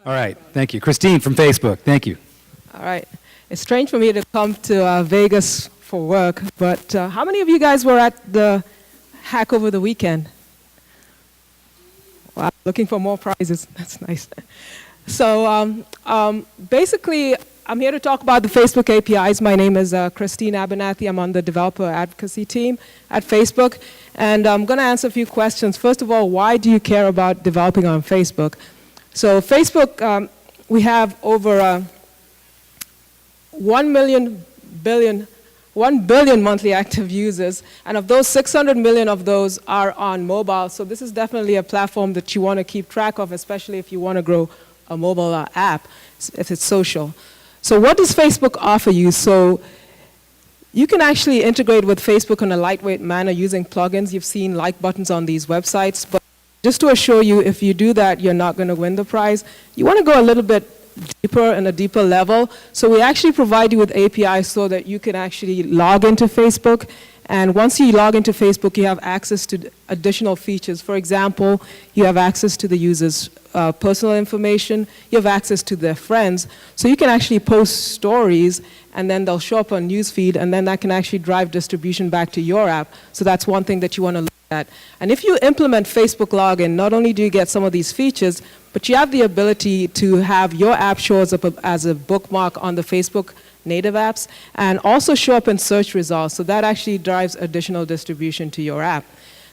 All right, thank you. Christine from Facebook, thank you. All right. It's strange for me to come to Vegas for work, but how many of you guys were at the hack over the weekend? Wow, looking for more prizes. That's nice. So basically, I'm here to talk about the Facebook APIs. My name is Christine Abernathy. I'm on the developer advocacy team at Facebook. And I'm going to answer a few questions. First of all, why do you care about developing on Facebook? So Facebook, we have over 1 billion monthly active users, and of those, 600 million of those are on mobile. So this is definitely a platform that you want to keep track of, especially if you want to grow a mobile app, if it's social. So what does Facebook offer you? So you can actually integrate with Facebook in a lightweight manner using plugins. You've seen like buttons on these websites, but just to assure you, if you do that, you're not going to win the prize. You want to go a little bit deeper and a deeper level. So we actually provide you with APIs so that you can actually log into Facebook. And once you log into Facebook, you have access to additional features. For example, you have access to the user's personal information. You have access to their friends. So you can actually post stories, and then they'll show up on Newsfeed, and then that can actually drive distribution back to your app. So that's one thing that you want to look at. And if you implement Facebook login, not only do you get some of these features, but you have the ability to have your app show up as a bookmark on the Facebook native apps, and also show up in search results. So that actually drives additional distribution to your app.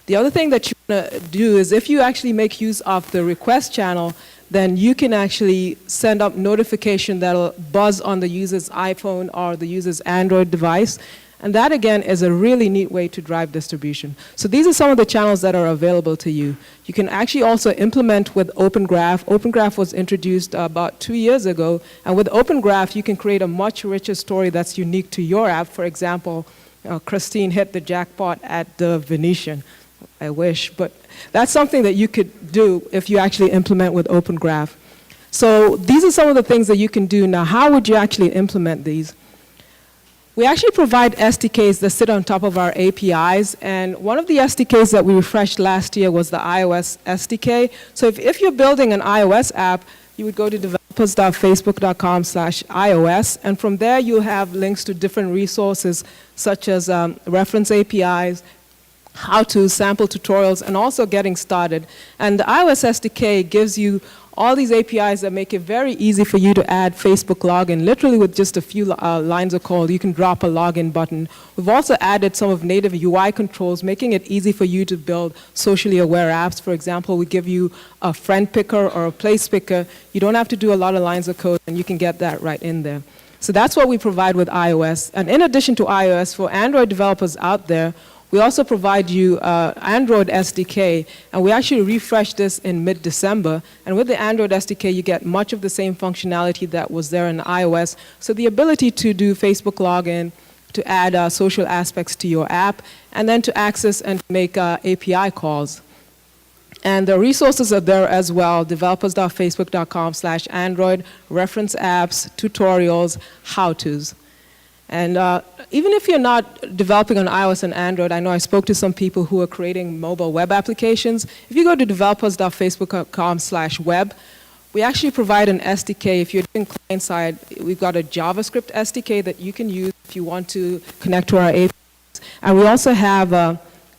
The other thing that you want to do is if you actually make use of the request channel, then you can actually send up notification that'll buzz on the user's iPhone or the user's Android device. And that, again, is a really neat way to drive distribution. So these are some of the channels that are available to you. You can actually also implement with Open Graph. Open Graph was introduced about 2 years ago. And with Open Graph, you can create a much richer story that's unique to your app. For example, Christine hit the jackpot at the Venetian. I wish. But that's something that you could do if you actually implement with Open Graph. So these are some of the things that you can do. Now, how would you actually implement these? We actually provide SDKs that sit on top of our APIs, and one of the SDKs that we refreshed last year was the iOS SDK. So if you're building an iOS app, you would go to developers.facebook.com/iOS, and from there you'll have links to different resources such as reference APIs, how-to, sample tutorials, and also getting started. And the iOS SDK gives you all these APIs that make it very easy for you to add Facebook login. Literally with just a few lines of code, you can drop a login button. We've also added some of native UI controls, making it easy for you to build socially aware apps. For example, we give you a friend picker or a place picker. You don't have to do a lot of lines of code, and you can get that right in there. So that's what we provide with iOS. And in addition to iOS, for Android developers out there, we also provide you Android SDK, and we actually refreshed this in mid-December. And with the Android SDK, you get much of the same functionality that was there in iOS. So the ability to do Facebook login, to add social aspects to your app, and then to access and make API calls. And the resources are there as well, developers.facebook.com/Android, reference apps, tutorials, how-tos. And even if you're not developing on iOS and Android, I know I spoke to some people who are creating mobile web applications. If you go to developers.facebook.com/web, we actually provide an SDK. If you're doing client side, we've got a JavaScript SDK that you can use if you want to connect to our APIs. And we also have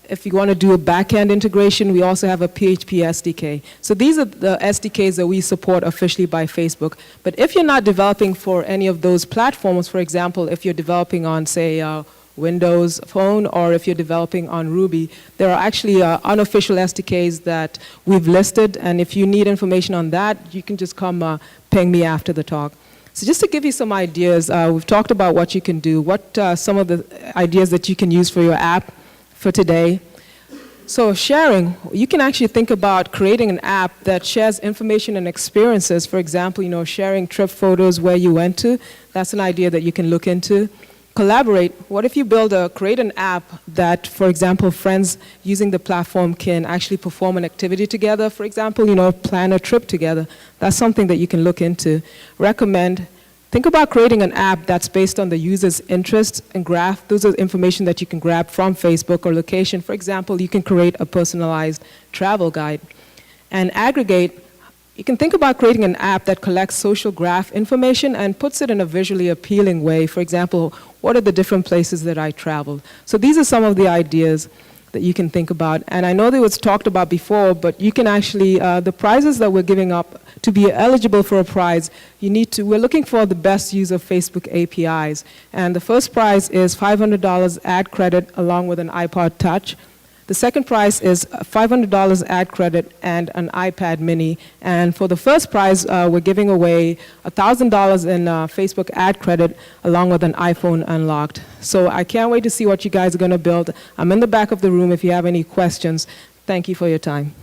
if you want to do a back-end integration, we also have a PHP SDK. So these are the SDKs that we support officially by Facebook. But if you're not developing for any of those platforms, for example, if you're developing on, say, Windows Phone, or if you're developing on Ruby, there are actually unofficial SDKs that we've listed. And if you need information on that, you can just come ping me after the talk. So just to give you some ideas, we've talked about what you can do, what some of the ideas that you can use for your app for today. So sharing, you can actually think about creating an app that shares information and experiences. For example, sharing trip photos where you went to. That's an idea that you can look into. Collaborate. What if you create an app that, for example, friends using the platform can actually perform an activity together? For example, plan a trip together. That's something that you can look into. Recommend. Think about creating an app that's based on the user's interests and graph. Those are information that you can grab from Facebook or location. For example, you can create a personalized travel guide. And aggregate. You can think about creating an app that collects social graph information and puts it in a visually appealing way. For example, what are the different places that I traveled? So these are some of the ideas that you can think about. And I know that was talked about before, but you can actually, the prizes that we're giving up, to be eligible for a prize, we're looking for the best use of Facebook APIs. And the first prize is $500 ad credit along with an iPod Touch. The second prize is $500 ad credit and an iPad mini. And for the first prize, we're giving away $1,000 in Facebook ad credit along with an iPhone unlocked. So I can't wait to see what you guys are going to build. I'm in the back of the room if you have any questions. Thank you for your time.